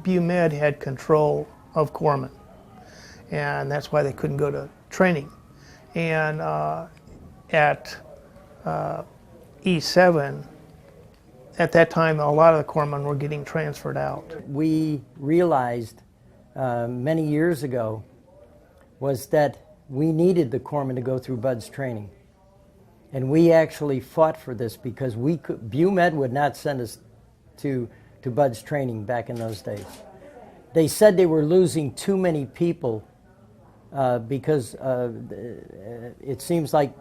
BUMED had control of corpsmen, and that's why they couldn't go to training. And at E7, at that time, a lot of the corpsmen were getting transferred out. We realized many years ago was that we needed the corpsmen to go through BUDS training. And we actually fought for this because BUMED would not send us to BUDS training back in those days. They said they were losing too many people because it seems like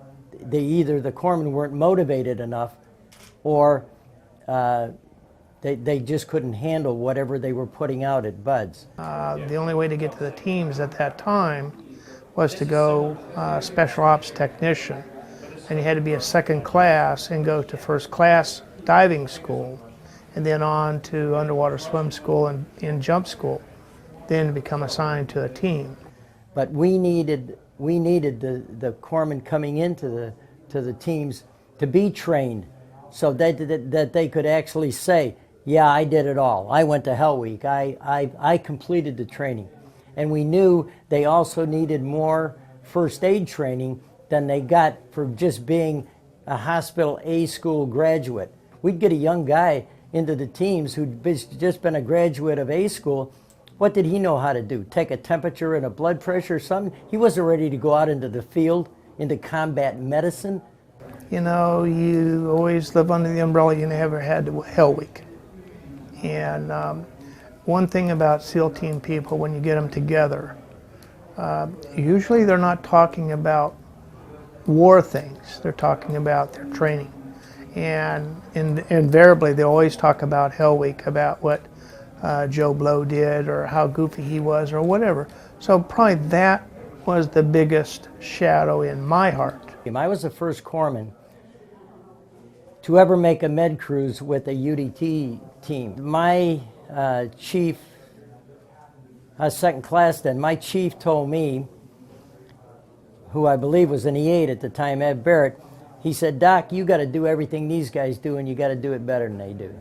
either the corpsmen weren't motivated enough or they just couldn't handle whatever they were putting out at BUDS. The only way to get to the teams at that time was to go special ops technician. And you had to be a second class and go to first class diving school, and then on to underwater swim school and jump school, then become assigned to a team. But we needed the corpsmen coming into the teams to be trained so that they could actually say, yeah, I did it all. I went to Hell Week. I completed the training. And we knew they also needed more first aid training than they got for just being a hospital A school graduate. We'd get a young guy into the teams who'd just been a graduate of A school. What did he know how to do? Take a temperature and a blood pressure or something? He wasn't ready to go out into the field, into combat medicine. You know, you always live under the umbrella, you never had Hell Week. And one thing about SEAL team people, when you get them together, usually they're not talking about war things, they're talking about their training. And invariably they always talk about Hell Week, about what Joe Blow did or how goofy he was or whatever. So probably that was the biggest shadow in my heart. I was the first corpsman to ever make a med cruise with a UDT team. My chief, I was second class then, my chief told me, who I believe was an E8 at the time, Ed Barrett, he said, Doc, you got to do everything these guys do and you got to do it better than they do.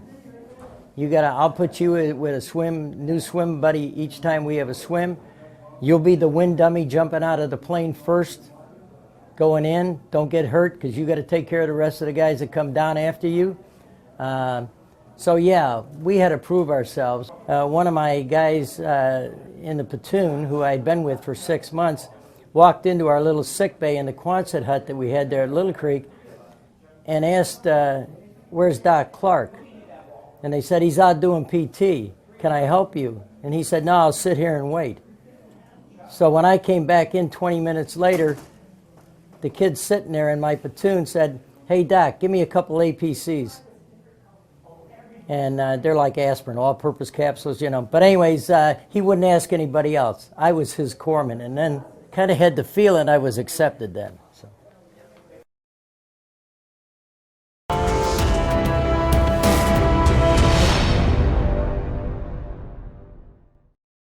I'll put you with a new swim buddy each time we have a swim. You'll be the wind dummy jumping out of the plane first, going in. Don't get hurt because you got to take care of the rest of the guys that come down after you. So yeah, we had to prove ourselves. One of my guys in the platoon, who I'd been with for 6 months, walked into our little sick bay in the Quonset hut that we had there at Little Creek and asked, where's Doc Clark? And they said, he's out doing PT. Can I help you? And he said, no, I'll sit here and wait. So when I came back in 20 minutes later, the kid sitting there in my platoon said, hey, Doc, give me a couple APCs. And they're like aspirin, all-purpose capsules, you know. But anyways, he wouldn't ask anybody else. I was his corpsman, and then kind of had the feeling I was accepted then. So.